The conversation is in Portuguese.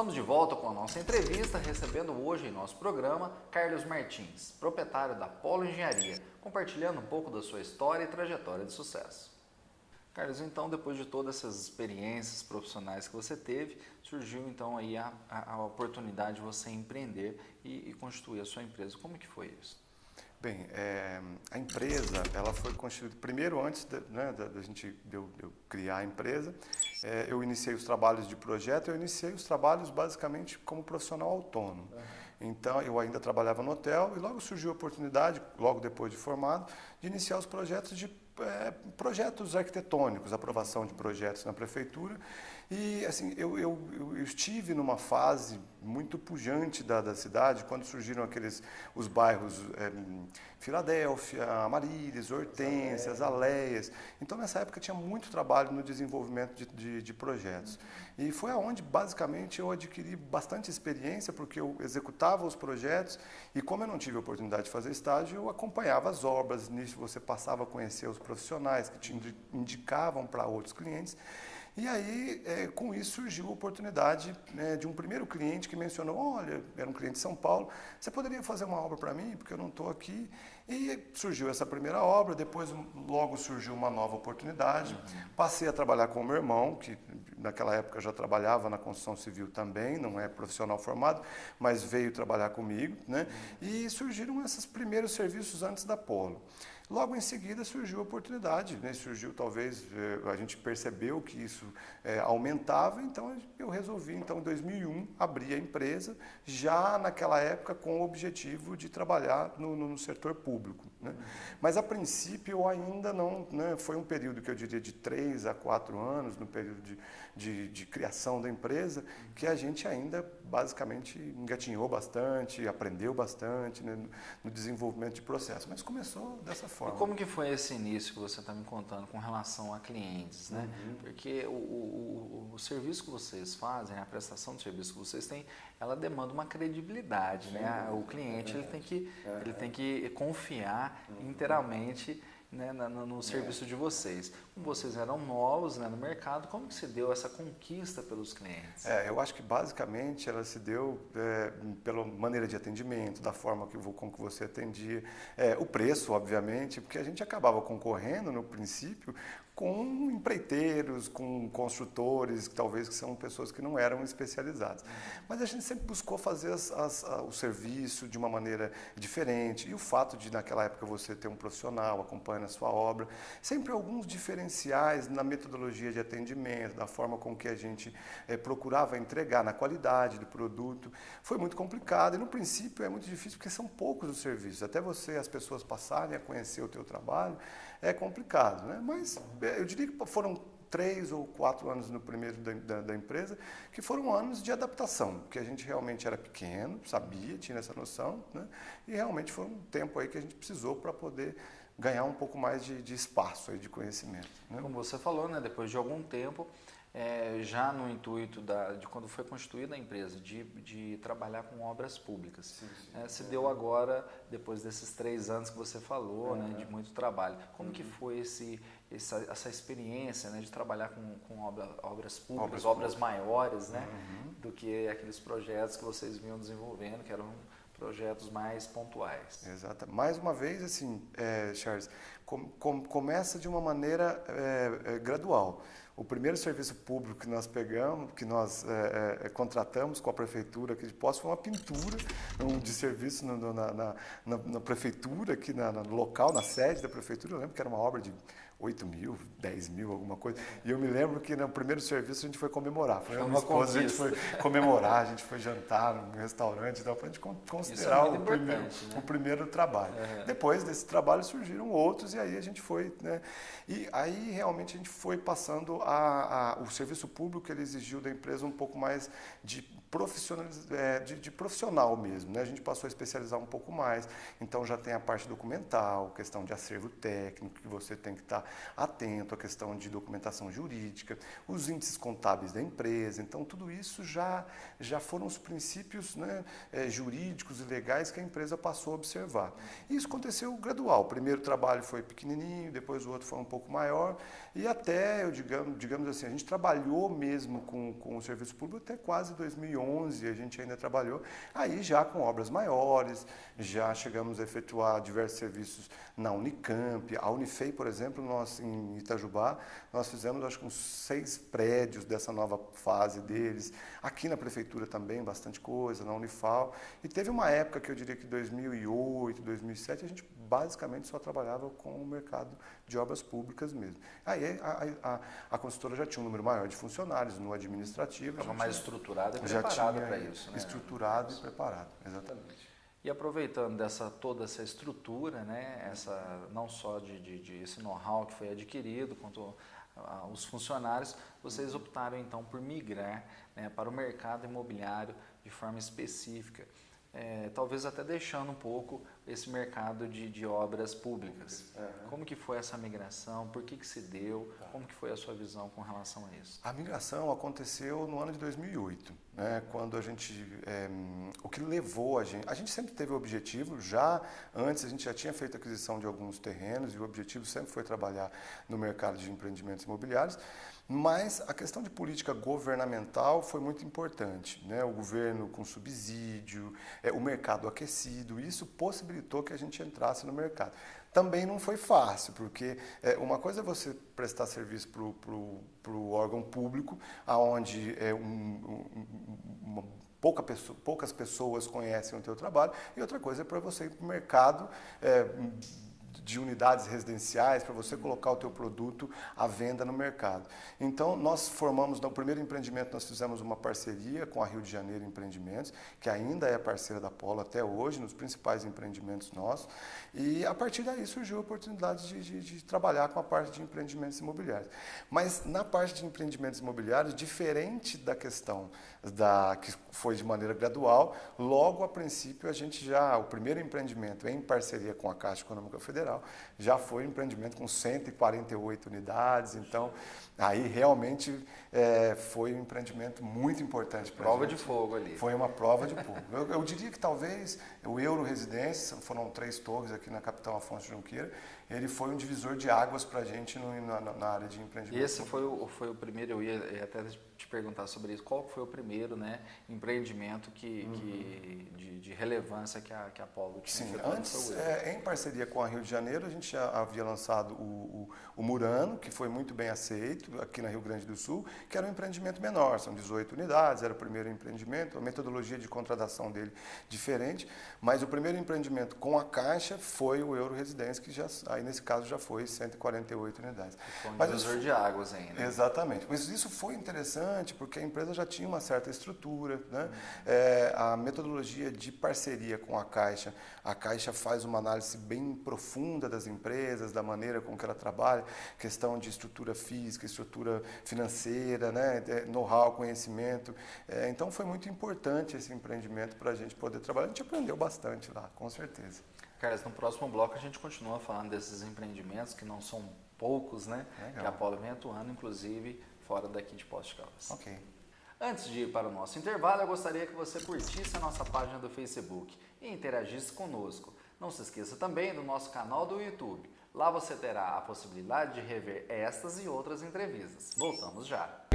Estamos de volta com a nossa entrevista, recebendo hoje em nosso programa Carlos Martins, proprietário da Polo Engenharia, compartilhando um pouco da sua história e trajetória de sucesso. Carlos, então, depois de todas essas experiências profissionais que você teve, surgiu então aí a oportunidade de você empreender e constituir a sua empresa. Como que foi isso? Bem, a empresa, ela foi constituída, primeiro antes de eu criar a empresa, eu iniciei os trabalhos de projeto, eu iniciei os trabalhos basicamente como profissional autônomo. Então, eu ainda trabalhava no hotel e logo surgiu a oportunidade, logo depois de formado, de iniciar os projetos arquitetônicos, aprovação de projetos na prefeitura. E assim, eu estive numa fase muito pujante da cidade, quando surgiram os bairros Filadélfia, Amarílis, Hortências, Aléias. Então, nessa época, tinha muito trabalho no desenvolvimento de projetos. E foi aonde, basicamente, eu adquiri bastante experiência, porque eu executava os projetos e, como eu não tive a oportunidade de fazer estágio, eu acompanhava as obras. Nisso, você passava a conhecer os profissionais que te indicavam para outros clientes. E aí, com isso, surgiu a oportunidade de um primeiro cliente que mencionou, olha, era um cliente de São Paulo, você poderia fazer uma obra para mim, porque eu não estou aqui. E surgiu essa primeira obra, depois logo surgiu uma nova oportunidade. Passei a trabalhar com o meu irmão, que naquela época já trabalhava na construção civil também, não é profissional formado, mas veio trabalhar comigo, né? E surgiram esses primeiros serviços antes da Polo. Logo em seguida surgiu a oportunidade, né? Surgiu talvez, a gente percebeu que isso aumentava, então eu resolvi, então em 2001, abrir a empresa, já naquela época com o objetivo de trabalhar no setor público, né? Mas a princípio eu ainda não, né? Foi um período que eu diria de 3 a 4 anos, no período de criação da empresa, que a gente ainda basicamente engatinhou bastante, aprendeu bastante, né? No desenvolvimento de processo, mas começou dessa forma. E como que foi esse início que você está me contando com relação a clientes, né? Porque o serviço que vocês fazem, a prestação de serviço que vocês têm, ela demanda uma credibilidade, né? O cliente ele tem que confiar inteiramente, né, no serviço de vocês. Como vocês eram novos, né, no mercado, como que se deu essa conquista pelos clientes? Eu acho que basicamente ela se deu pela maneira de atendimento, da forma com que você atendia, o preço, obviamente, porque a gente acabava concorrendo no princípio com empreiteiros, com construtores, que são pessoas que não eram especializadas. Mas a gente sempre buscou fazer o serviço de uma maneira diferente. E o fato de, naquela época, você ter um profissional acompanhando a sua obra, sempre alguns diferenciais na metodologia de atendimento, da forma com que a gente procurava entregar, na qualidade do produto. Foi muito complicado e, no princípio, é muito difícil porque são poucos os serviços. Até as pessoas passarem a conhecer o teu trabalho, é complicado, né? Mas eu diria que foram 3 ou 4 anos no primeiro da empresa, que foram anos de adaptação, porque a gente realmente era pequeno, tinha essa noção, né? E realmente foi um tempo aí que a gente precisou para poder ganhar um pouco mais de espaço, aí, de conhecimento, né? Como você falou, né, depois de algum tempo, já no intuito de quando foi constituída a empresa, de trabalhar com obras públicas. Se deu agora, depois desses 3 anos que você falou, né, de muito trabalho. Como que foi essa experiência, né, de trabalhar com obras públicas, obras maiores, né, do que aqueles projetos que vocês vinham desenvolvendo, que eram projetos mais pontuais? Exato. Mais uma vez, assim, Charles, começa de uma maneira gradual. O primeiro serviço público que nós pegamos, que nós contratamos com a prefeitura aqui de Poços, foi uma pintura de serviço na prefeitura, aqui no local, na sede da prefeitura. Eu lembro que era uma obra de 8 mil, 10 mil, alguma coisa. E eu me lembro que no primeiro serviço a gente foi comemorar. Foi uma esposa, a gente foi comemorar, a gente foi jantar num restaurante, para a gente considerar o primeiro trabalho. Depois desse trabalho surgiram outros e aí a gente foi, né? E aí realmente a gente foi passando o serviço público, ele exigiu da empresa um pouco mais de profissional mesmo, né? A gente passou a especializar um pouco mais, então já tem a parte documental, questão de acervo técnico, que você tem que estar atento, a questão de documentação jurídica, os índices contábeis da empresa, então tudo isso já foram os princípios, né, jurídicos e legais que a empresa passou a observar. E isso aconteceu gradual, o primeiro trabalho foi pequenininho, depois o outro foi um pouco maior, e até, digamos assim, a gente trabalhou mesmo com o serviço público até quase 2011, a gente ainda trabalhou, aí já com obras maiores, já chegamos a efetuar diversos serviços na Unicamp, a Unifei, por exemplo, nós em Itajubá, nós fizemos acho que uns 6 prédios dessa nova fase deles, aqui na prefeitura também bastante coisa, na Unifal, e teve uma época que eu diria que 2008, 2007, a gente basicamente só trabalhava com o mercado de obras públicas mesmo. Aí a consultora já tinha um número maior de funcionários no administrativo. Estava mais estruturada e preparada para isso, né? Estruturado e preparado, exatamente. E aproveitando toda essa estrutura, né, não só de esse know-how que foi adquirido, quanto os funcionários, vocês optaram então por migrar, né, para o mercado imobiliário de forma específica. Talvez até deixando um pouco esse mercado de obras públicas. Como que foi essa migração? Por que se deu? Como que foi a sua visão com relação a isso? A migração aconteceu no ano de 2008, né, quando a gente, o que levou a gente sempre teve o objetivo, já antes a gente já tinha feito aquisição de alguns terrenos e o objetivo sempre foi trabalhar no mercado de empreendimentos imobiliários, mas a questão de política governamental foi muito importante, né? O governo com subsídio, o mercado aquecido, isso possibilitou que a gente entrasse no mercado. Também não foi fácil, porque uma coisa é você prestar serviço para o órgão público, onde poucas pessoas conhecem o teu trabalho, e outra coisa é para você ir para o mercado de unidades residenciais, para você colocar o teu produto à venda no mercado. Então, nós formamos, no primeiro empreendimento, nós fizemos uma parceria com a Rio de Janeiro Empreendimentos, que ainda é parceira da Polo até hoje, nos principais empreendimentos nossos, e a partir daí surgiu a oportunidade de trabalhar com a parte de empreendimentos imobiliários. Mas na parte de empreendimentos imobiliários, diferente da questão que foi de maneira gradual, logo a princípio o primeiro empreendimento em parceria com a Caixa Econômica Federal, já foi um empreendimento com 148 unidades, então aí realmente foi um empreendimento muito importante para a gente. Prova de fogo ali. Foi uma prova de fogo. Eu diria que talvez o Euro Residência, foram 3 torres aqui na capital Afonso de Junqueira, ele foi um divisor de águas para a gente na área de empreendimento. E esse foi o primeiro, eu ia até te perguntar sobre isso, qual foi o primeiro, né, empreendimento de relevância que a Polo tinha? Sim, antes, em parceria com a Rio de Janeiro, a gente já havia lançado o Murano, que foi muito bem aceito aqui na Rio Grande do Sul, que era um empreendimento menor, são 18 unidades, era o primeiro empreendimento, a metodologia de contratação dele diferente, mas o primeiro empreendimento com a Caixa foi o Euro Residência, que aí nesse caso já foi 148 unidades. Foi um divisor de águas ainda. Exatamente, mas isso foi interessante porque a empresa já tinha uma certa estrutura, né? A metodologia de parceria com a Caixa faz uma análise bem profunda das empresas, da maneira com que ela trabalha, questão de estrutura física, estrutura financeira, né? Know-how, conhecimento. Então foi muito importante esse empreendimento para a gente poder trabalhar. A gente aprendeu bastante lá, com certeza. Carlos, no próximo bloco a gente continua falando desses empreendimentos, que não são poucos, né? Legal. Que a Polo vem atuando, inclusive, fora daqui de Poços de Caldas. Ok. Antes de ir para o nosso intervalo, eu gostaria que você curtisse a nossa página do Facebook e interagisse conosco. Não se esqueça também do nosso canal do YouTube. Lá você terá a possibilidade de rever estas e outras entrevistas. Voltamos já!